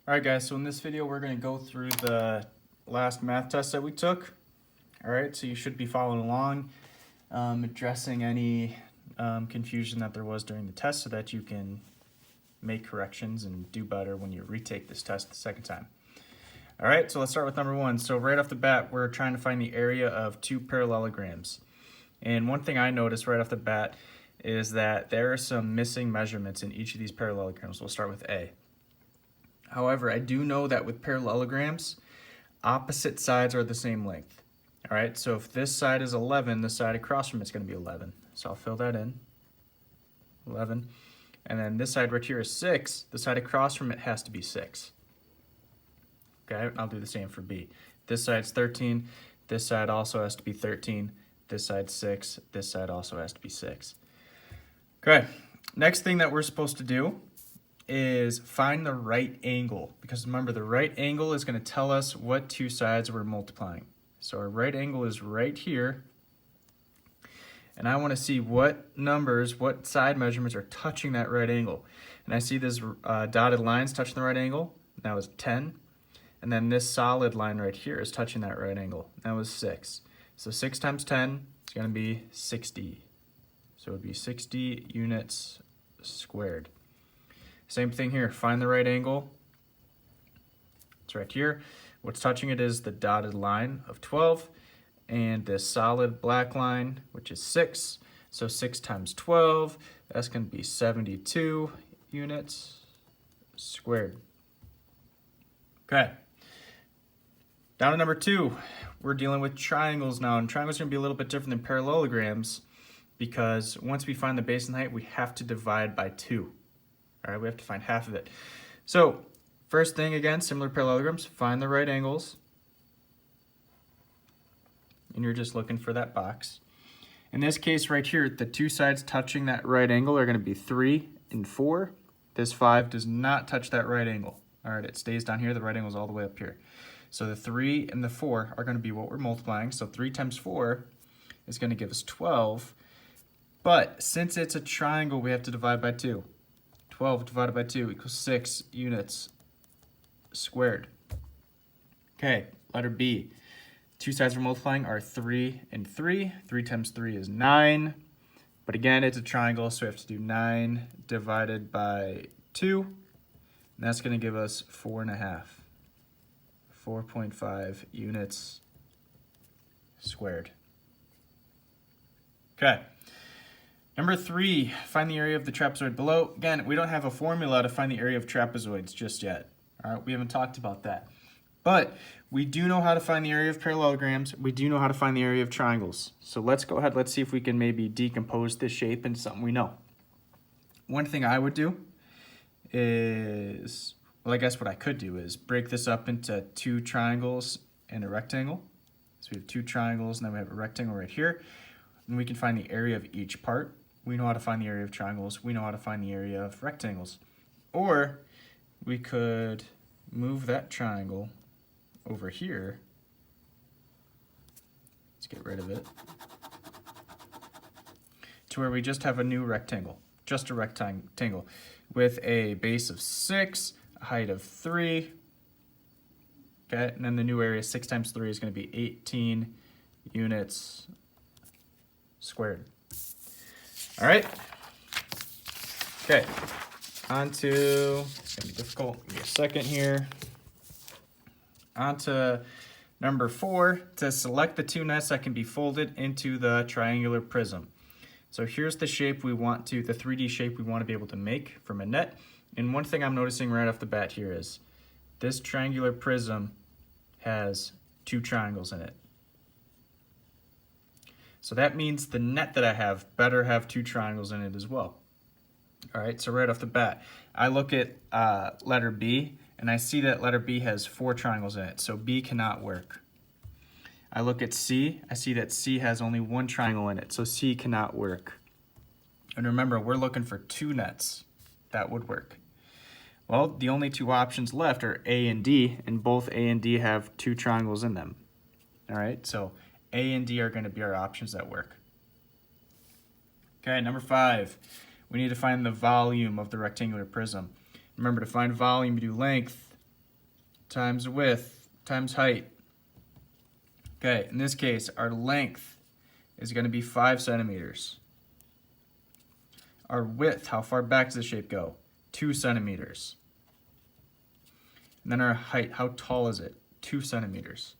All right, guys, so in this video, we're going to go through the last math test that we took. All right, so you should be following along, addressing any confusion that there was during the test so that you can make corrections and do better when you retake this test the second time. All right, so let's start with number one. So right off the bat, we're trying to find the area of two parallelograms. And one thing I noticed right off the bat is that there are some missing measurements in each of these parallelograms. We'll start with A. However, I do know that with parallelograms, opposite sides are the same length. All right, so if this side is 11, the side across from it's going to be 11. So I'll fill that in, 11. And then this side right here is 6. The side across from it has to be 6. Okay, I'll do the same for B. This side's 13. This side also has to be 13. This side's 6. This side also has to be 6. Okay, next thing that we're supposed to do is find the right angle, because remember, the right angle is going to tell us what two sides we're multiplying. So our right angle is right here, and I want to see what numbers, what side measurements are touching that right angle. And I see this dotted lines touching the right angle. That was 10. And then this solid line right here is touching that right angle. That was 6. So 6 times 10 is going to be 60. So it would be 60 units squared. Same thing here, find the right angle. It's right here. What's touching it is the dotted line of 12 and this solid black line, which is 6. So 6 times 12, that's going to be 72 units squared. Okay. Down to number 2, we're dealing with triangles now, and triangles are going to be a little bit different than parallelograms because once we find the base and height, we have to divide by 2. All right, we have to find half of it. So first thing, again, similar parallelograms, find the right angles. And you're just looking for that box. In this case right here, the two sides touching that right angle are going to be 3 and 4. This 5 does not touch that right angle. All right, it stays down here. The right angle is all the way up here. So the 3 and the 4 are going to be what we're multiplying. So 3 times 4 is going to give us 12. But since it's a triangle, we have to divide by 2. 12 divided by 2 equals 6 units squared. Okay, letter B. Two sides we're multiplying are 3 and 3. 3 times 3 is 9. But again, it's a triangle, so we have to do 9 divided by 2. And that's going to give us 4.5. 4.5 units squared. Okay. Number 3, find the area of the trapezoid below. Again, we don't have a formula to find the area of trapezoids just yet. All right, we haven't talked about that. But we do know how to find the area of parallelograms. We do know how to find the area of triangles. So let's go ahead, let's see if we can maybe decompose this shape into something we know. One thing I would do is, well, I guess what I could do is break this up into 2 triangles and a rectangle. So we have 2 triangles and then we have a rectangle right here. And we can find the area of each part. We know how to find the area of triangles. We know how to find the area of rectangles. Or we could move that triangle over here. Let's get rid of it. To where we just have a new rectangle. Just a rectangle with a base of 6, a height of 3. Okay, and then the new area, 6 times 3 is going to be 18 units squared. All right. Okay. On to, it's going to be difficult. Give me a second here. On to number 4, to select the 2 nets that can be folded into the triangular prism. So here's the shape we want to, the 3D shape we want to be able to make from a net. And one thing I'm noticing right off the bat here is this triangular prism has 2 triangles in it. So that means the net that I have better have 2 triangles in it as well. All right, so right off the bat, I look at letter B, and I see that letter B has 4 triangles in it, so B cannot work. I look at C, I see that C has only 1 triangle in it, so C cannot work. And remember, we're looking for 2 nets that would work. Well, the only 2 options left are A and D, and both A and D have 2 triangles in them. All right, so A and D are going to be our options that work. Okay, number 5, we need to find the volume of the rectangular prism. Remember, to find volume, you do length times width times height. Okay, in this case, our length is going to be 5 centimeters. Our width, how far back does the shape go? 2 centimeters. And then our height, how tall is it? 2 centimeters.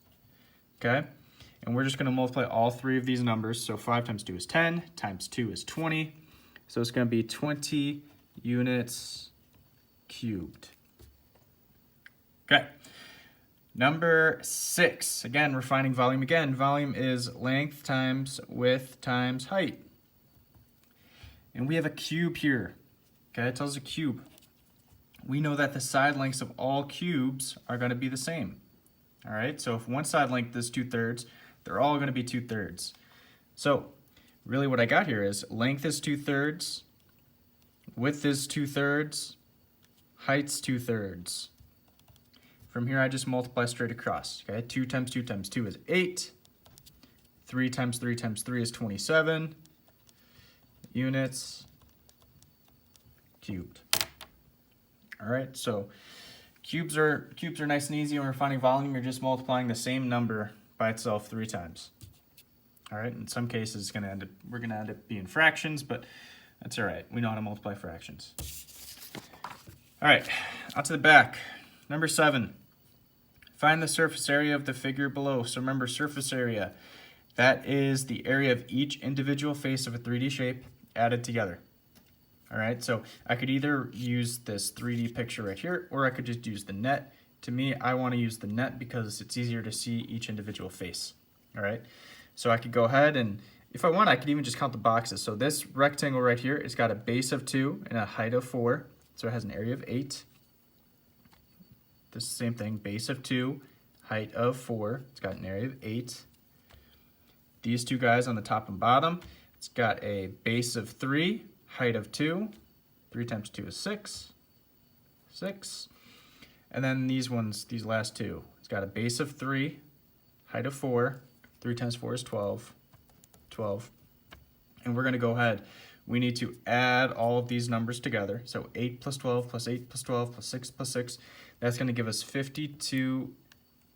Okay, and we're just going to multiply all three of these numbers. So 5 times 2 is 10, times 2 is 20. So it's going to be 20 units cubed. Okay. Number 6, again, we're finding volume again. Volume is length times width times height. And we have a cube here. Okay, it tells us a cube. We know that the side lengths of all cubes are going to be the same. All right, so if one side length is 2/3, they're all going to be 2/3. So really what I got here is length is 2/3, width is 2/3, height's 2/3. From here, I just multiply straight across. Okay, 2 times 2 times 2 is 8. 3 times 3 times 3 is 27 units cubed. All right, so cubes are nice and easy. When we're finding volume, you're just multiplying the same number by itself 3 times. All right, in some cases, we're gonna end up being fractions, but that's all right. We know how to multiply fractions. All right, out to the back. Number 7. Find the surface area of the figure below. So remember, surface area, that is the area of each individual face of a 3D shape added together. All right, so I could either use this 3D picture right here, or I could just use the net. To me, I want to use the net because it's easier to see each individual face. All right, so I could go ahead and, if I want, I could even just count the boxes. So this rectangle right here, it's got a base of 2 and a height of 4, so it has an area of 8. This same thing, base of 2, height of 4. It's got an area of 8. These two guys on the top and bottom, it's got a base of 3, height of 2. 3 times 2 is 6. 6. And then these ones, these last two, it's got a base of 3, height of 4. 3 times 4 is 12. 12. And we're going to go ahead. We need to add all of these numbers together. So 8 plus 12 plus 8 plus 12 plus 6 plus 6. That's going to give us 52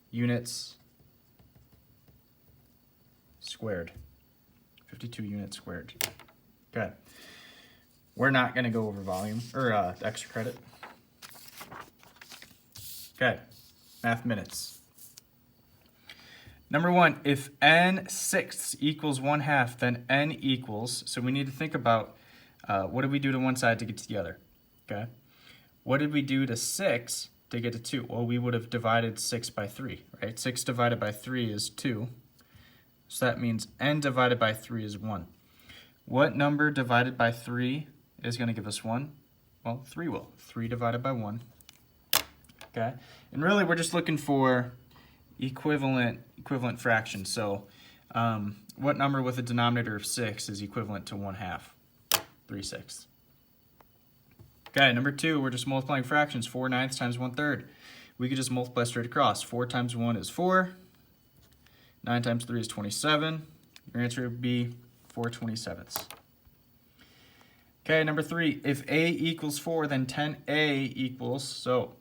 units squared. 52 units squared. Okay. We're not going to go over volume or extra credit. Okay. Math minutes. Number 1, if n sixths equals 1/2, then n equals, so we need to think about what did we do to one side to get to the other, okay? What did we do to 6 to get to 2? Well, we would have divided 6 by 3, right? 6 divided by 3 is 2, so that means n divided by 3 is 1. What number divided by 3 is going to give us 1? Well, 3 will. 3 divided by 1, okay? And really, we're just looking for equivalent fractions. So what number with a denominator of 6 is equivalent to 1/2? 3/6. Okay, number 2, we're just multiplying fractions. 4/9 times 1/3. We could just multiply straight across. 4 times 1 is 4. 9 times 3 is 27. Your answer would be 4/27. Okay, number 3, if a equals 4, then 10a equals, so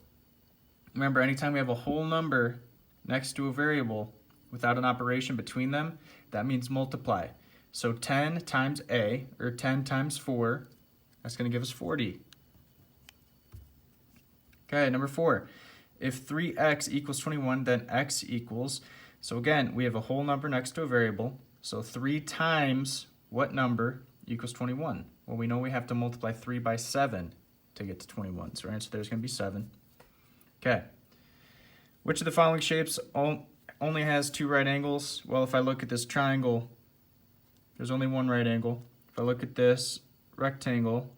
remember, anytime we have a whole number next to a variable without an operation between them, that means multiply. So 10 times a, or 10 times 4, that's going to give us 40. Okay, number 4, if 3x equals 21, then x equals, so again, we have a whole number next to a variable, so 3 times what number equals 21? Well, we know we have to multiply 3 by 7 to get to 21, so our answer there is going to be 7. Okay. Which of the following shapes only has 2 right angles? Well, if I look at this triangle, there's only 1 right angle. If I look at this rectangle,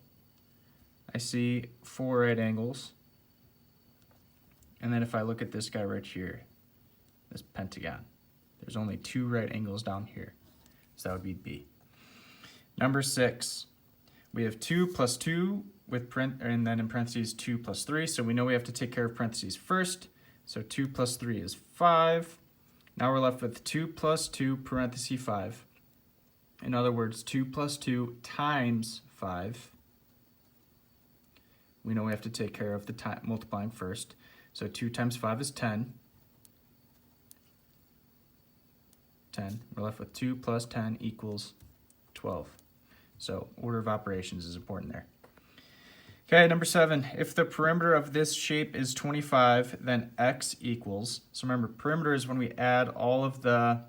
I see 4 right angles. And then if I look at this guy right here, this pentagon, there's only 2 right angles down here. So that would be B. Number 6, we have 2 plus 2 with and then in parentheses 2 plus 3. So we know we have to take care of parentheses first. So 2 plus 3 is 5. Now we're left with 2 plus 2 parentheses 5. In other words, 2 plus 2 times 5. We know we have to take care of the multiplying first. So 2 times 5 is 10. 10. We're left with 2 plus 10 equals 12. So order of operations is important there. Okay, number 7. If the perimeter of this shape is 25, then x equals, so remember, perimeter is when we add all of the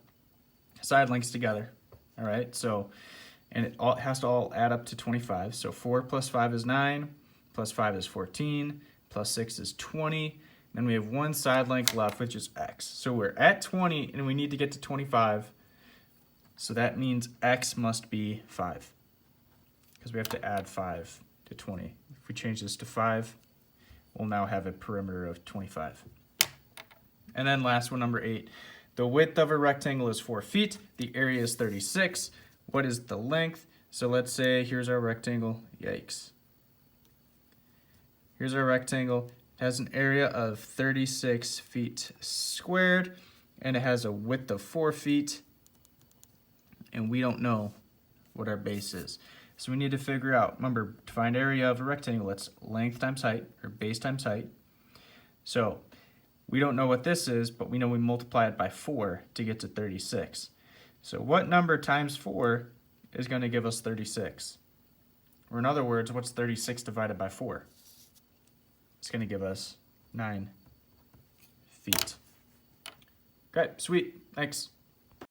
side lengths together. All right, so, and it has to all add up to 25. So 4 plus 5 is 9, plus 5 is 14, plus 6 is 20. Then we have one side length left, which is x. So we're at 20, and we need to get to 25. So that means x must be 5, because we have to add 5 to 20. If we change this to 5, we'll now have a perimeter of 25. And then last one, number 8. The width of a rectangle is 4 feet. The area is 36. What is the length? So let's say here's our rectangle. Yikes. Here's our rectangle. It has an area of 36 feet squared, and it has a width of 4 feet, and we don't know what our base is. So we need to figure out, remember, to find area of a rectangle, it's length times height, or base times height. So we don't know what this is, but we know we multiply it by 4 to get to 36. So what number times 4 is going to give us 36? Or in other words, what's 36 divided by 4? It's going to give us 9 feet. Okay, sweet. Thanks.